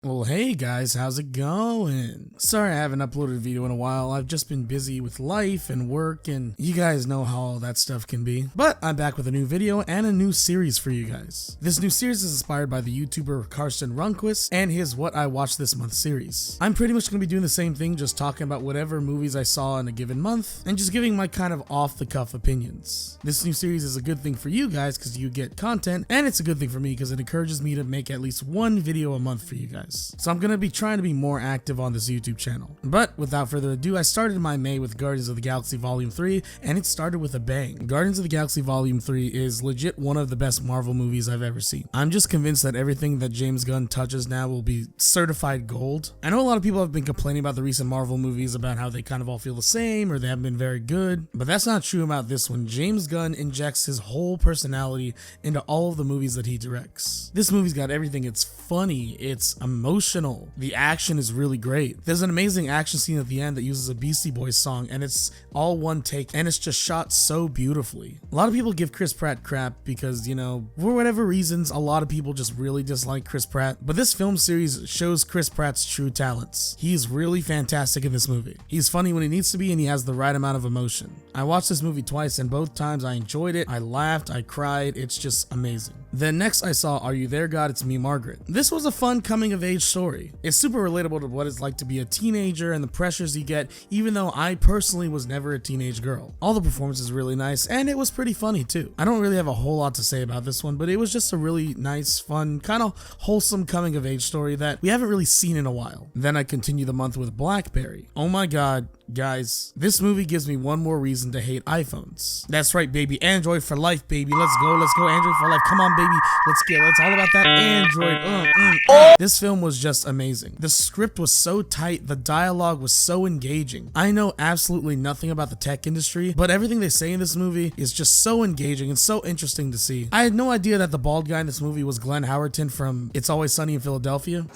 Well, hey guys, how's it going? Sorry I haven't uploaded a video in a while. I've just been busy with life and work, and you guys know how all that stuff can be. But I'm back with a new video and a new series for you guys. This new series is inspired by the YouTuber Karsten Runquist and his What I Watched This Month series. I'm pretty much going to be doing the same thing, just talking about whatever movies I saw in a given month and just giving my kind of off-the-cuff opinions. This new series is a good thing for you guys because you get content, and it's a good thing for me because it encourages me to make at least one video a month for you guys. So I'm gonna be trying to be more active on this YouTube channel. But without further ado, I started my May with Guardians of the Galaxy Volume 3, and it started with a bang. Guardians of the Galaxy Volume 3 is legit one of the best Marvel movies I've ever seen. I'm just convinced that everything that James Gunn touches now will be certified gold. I know a lot of people have been complaining about the recent Marvel movies about how they kind of all feel the same or they haven't been very good, but that's not true about this one. James Gunn injects his whole personality into all of the movies that he directs. This movie's got everything. It's funny, it's emotional, the action is really great. There's an amazing action scene at the end that uses a Beastie Boys song, and it's all one take, and it's just shot so beautifully. A lot of people give Chris Pratt crap because, you know, for whatever reasons, a lot of people just really dislike Chris Pratt, but this film series shows Chris Pratt's true talents. He's really fantastic in this movie. He's funny when he needs to be, and he has the right amount of emotion. I watched this movie twice, and both times I enjoyed it, I laughed, I cried, it's just amazing. Then next I saw Are You There, God? It's Me, Margaret. This was a fun coming of age story. It's super relatable to what it's like to be a teenager and the pressures you get, even though I personally was never a teenage girl. All the performances really nice, and it was pretty funny too. I don't really have a whole lot to say about this one, but it was just a really nice, fun, kind of wholesome coming of age story that we haven't really seen in a while. Then I continue the month with Blackberry. Oh my god, guys, this movie gives me one more reason to hate iPhones. That's right, baby. Android for life, baby. Let's go, Android for life. Come on, baby. It's all about that Android. This film was just amazing. The script was so tight, the dialogue was so engaging. I know absolutely nothing about the tech industry, but everything they say in this movie is just so engaging and so interesting to see. I had no idea that the bald guy in this movie was Glenn Howerton from It's Always Sunny in Philadelphia.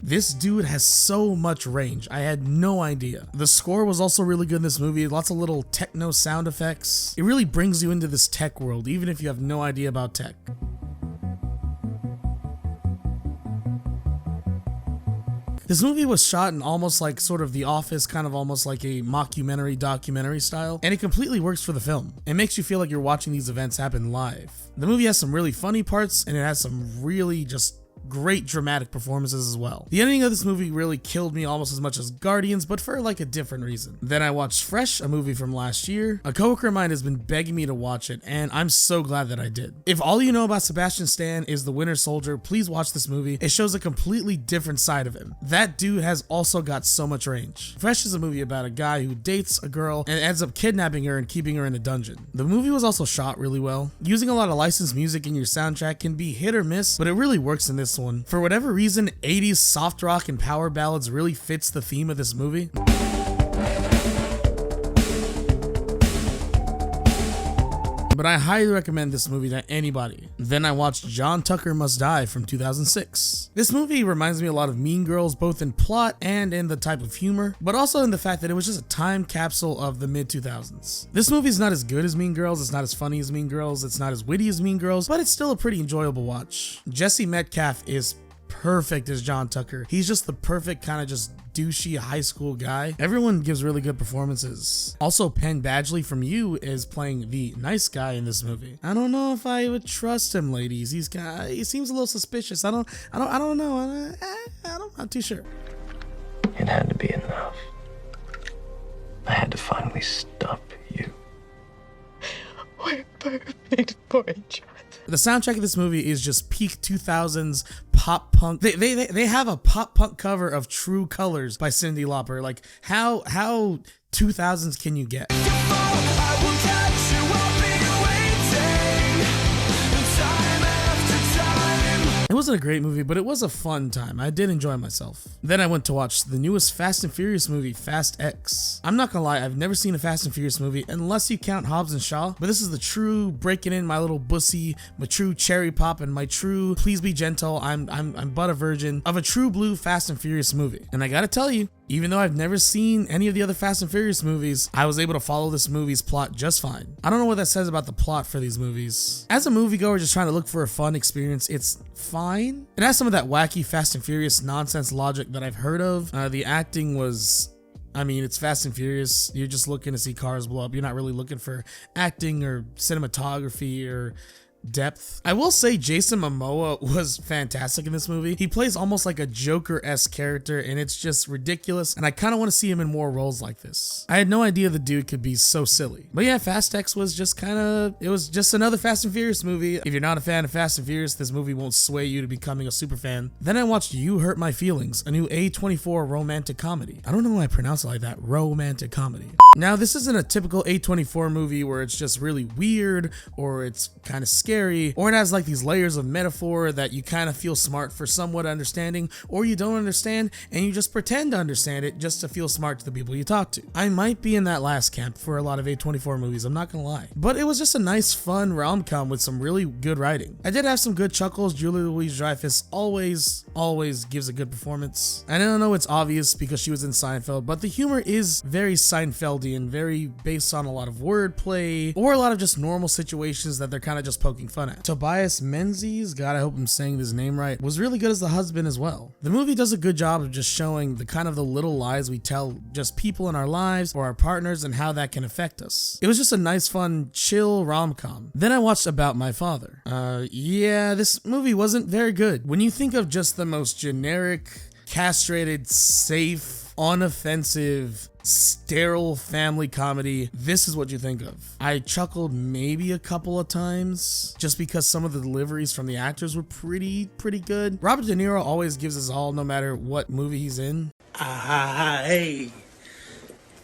This dude has so much range. I had no idea. The score was also really good in this movie. Lots of little techno sound effects. It really brings you into this tech world, even if you have no idea about tech. This movie was shot in almost like sort of The Office, kind of almost like a mockumentary documentary style, and it completely works for the film. It makes you feel like you're watching these events happen live. The movie has some really funny parts, and it has some really just great dramatic performances as well. The ending of this movie really killed me almost as much as Guardians, but for like a different reason. Then I watched Fresh, a movie from last year. A coworker of mine has been begging me to watch it, and I'm so glad that I did. If all you know about Sebastian Stan is the Winter Soldier, please watch this movie. It shows a completely different side of him. That dude has also got so much range. Fresh is a movie about a guy who dates a girl and ends up kidnapping her and keeping her in a dungeon. The movie was also shot really well. Using a lot of licensed music in your soundtrack can be hit or miss, but it really works in this one. For whatever reason, 80s soft rock and power ballads really fits the theme of this movie. But I highly recommend this movie to anybody. Then I watched John Tucker Must Die from 2006. This movie reminds me a lot of Mean Girls, both in plot and in the type of humor, but also in the fact that it was just a time capsule of the mid-2000s. This movie is not as good as Mean Girls, it's not as funny as Mean Girls, it's not as witty as Mean Girls, but it's still a pretty enjoyable watch. Jesse Metcalfe is perfect as John Tucker. He's just the perfect kind of just douchey high school guy. Everyone gives really good performances. Also, Penn Badgley from You is playing the nice guy in this movie. I don't know if I would trust him, ladies. He seems a little suspicious. I don't know. I'm not too sure. It had to be enough. I had to finally stop you. We're perfect for each other. The soundtrack of this movie is just peak 2000s pop punk. They have a pop punk cover of True Colors by Cyndi Lauper. Like how 2000s can you get? It wasn't a great movie, but it was a fun time. I did enjoy myself. Then I went to watch the newest Fast and Furious movie, Fast X. I'm not gonna lie, I've never seen a Fast and Furious movie unless you count Hobbs and Shaw, but this is the true breaking in my little bussy, my true cherry pop, and my true please be gentle, I'm but a virgin of a true blue Fast and Furious movie. And I gotta tell you, Even though I've never seen any of the other Fast and Furious movies, I was able to follow this movie's plot just fine. I don't know what that says about the plot for these movies. As a moviegoer just trying to look for a fun experience, it's fine. It has some of that wacky Fast and Furious nonsense logic that I've heard of. The acting was... I mean, it's Fast and Furious. You're just looking to see cars blow up. You're not really looking for acting or cinematography or depth. I will say Jason Momoa was fantastic in this movie. He plays almost like a Joker-esque character, and it's just ridiculous, and I kind of want to see him in more roles like this. I had no idea the dude could be so silly. But yeah, Fast X was just it was just another Fast and Furious movie. If you're not a fan of Fast and Furious, this movie won't sway you to becoming a super fan. Then I watched You Hurt My Feelings, a new A24 romantic comedy. I don't know why I pronounce it like that, romantic comedy. Now, this isn't a typical A24 movie where it's just really weird, or it's kind of scary, or it has like these layers of metaphor that you kind of feel smart for somewhat understanding, or you don't understand and you just pretend to understand it just to feel smart to the people you talk to. I might be in that last camp for a lot of A24 movies, I'm not gonna lie. But it was just a nice, fun rom-com with some really good writing. I did have some good chuckles. Julia Louis-Dreyfus always gives a good performance. And I don't know it's obvious because she was in Seinfeld, but the humor is very Seinfeldian, very based on a lot of wordplay, or a lot of just normal situations that they're kind of just poking fun at. Tobias Menzies, God, I hope I'm saying his name right, was really good as the husband as well. The movie does a good job of just showing the kind of the little lies we tell just people in our lives or our partners and how that can affect us. It was just a nice, fun, chill rom-com. Then I watched About My Father. Yeah, this movie wasn't very good. When you think of just the most generic, castrated, safe, unoffensive, sterile family comedy, this is what you think of. I chuckled maybe a couple of times just because some of the deliveries from the actors were pretty good. Robert De Niro always gives us all no matter what movie he's in.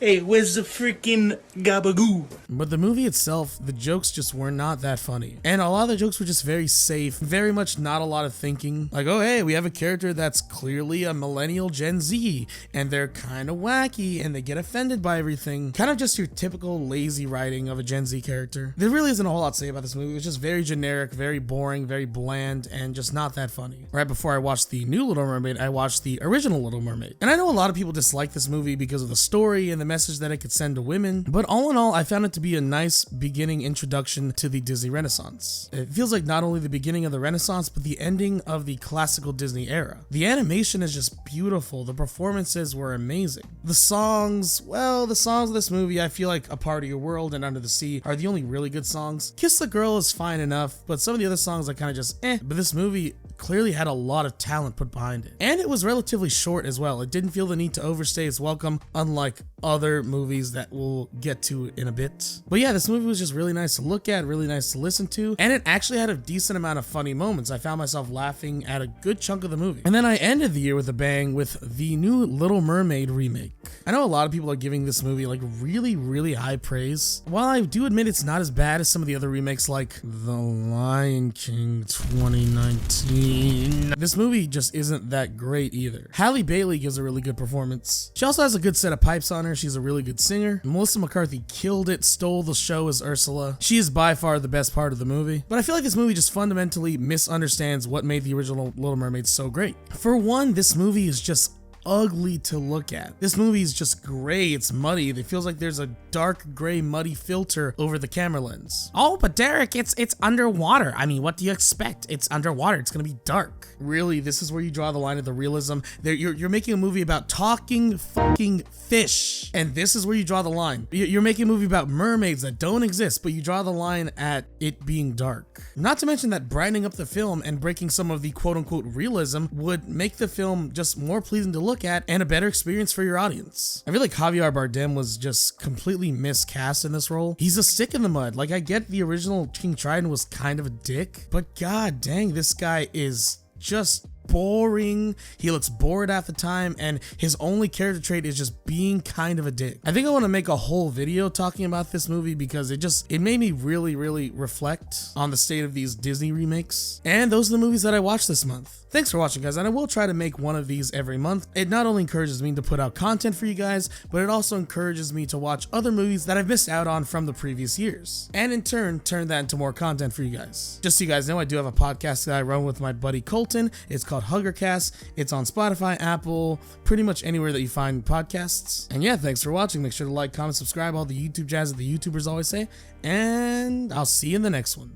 Hey, where's the freaking gabagoo? But the movie itself, the jokes just were not that funny. And a lot of the jokes were just very safe, very much not a lot of thinking. Like, oh hey, we have a character that's clearly a millennial Gen Z, and they're kind of wacky, and they get offended by everything. Kind of just your typical lazy writing of a Gen Z character. There really isn't a whole lot to say about this movie. It's just very generic, very boring, very bland, and just not that funny. Right before I watched the new Little Mermaid, I watched the original Little Mermaid. And I know a lot of people dislike this movie because of the story and the message that it could send to women, but all in all, I found it to be a nice beginning introduction to the Disney Renaissance. It feels like not only the beginning of the Renaissance, but the ending of the classical Disney era. The animation is just beautiful. The performances were amazing. The songs, well, the songs of this movie, I feel like A Part of Your World and Under the Sea are the only really good songs. Kiss the Girl is fine enough, but some of the other songs are kind of just But this movie clearly had a lot of talent put behind it. And it was relatively short as well. It didn't feel the need to overstay its welcome, unlike other movies that we'll get to in a bit. But yeah, this movie was just really nice to look at, really nice to listen to, and it actually had a decent amount of funny moments. I found myself laughing at a good chunk of the movie. And then I ended the year with a bang with the new Little Mermaid remake. I know a lot of people are giving this movie like really high praise. While I do admit it's not as bad as some of the other remakes like The Lion King 2019, this movie just isn't that great either. Halle Bailey gives a really good performance. She also has a good set of pipes on her. She's a really good singer. Melissa McCarthy killed it, stole the show as Ursula. She is by far the best part of the movie. But I feel like this movie just fundamentally misunderstands what made the original Little Mermaid so great. For one, this movie is just ugly to look at. This movie is just gray, it's muddy. It feels like there's a dark gray muddy filter over the camera lens. Oh, but Derek, it's underwater. I mean, what do you expect? It's underwater, it's gonna be dark. Really, this is where you draw the line of the realism. You're making a movie about talking fucking fish, and this is where you draw the line. You're making a movie about mermaids that don't exist, but you draw the line at it being dark. Not to mention that brightening up the film and breaking some of the quote-unquote realism would make the film just more pleasing to look at and a better experience for your audience. I feel like Javier Bardem was just completely miscast in this role. He's a stick in the mud. Like, I get the original King Triton was kind of a dick, but god dang, this guy is just boring. He looks bored half the time, and his only character trait is just being kind of a dick. I think I want to make a whole video talking about this movie because it made me really reflect on the state of these Disney remakes. And those are the movies that I watched this month. Thanks for watching, guys, and I will try to make one of these every month. It not only encourages me to put out content for you guys, but it also encourages me to watch other movies that I've missed out on from the previous years, and in turn that into more content for you guys. Just so you guys know, I do have a podcast that I run with my buddy Colton. It's called called Huggercast. It's on Spotify, Apple, pretty much anywhere that you find podcasts. And yeah, thanks for watching. Make sure to like, comment, subscribe, all the YouTube jazz that the YouTubers always say. And I'll see you in the next one.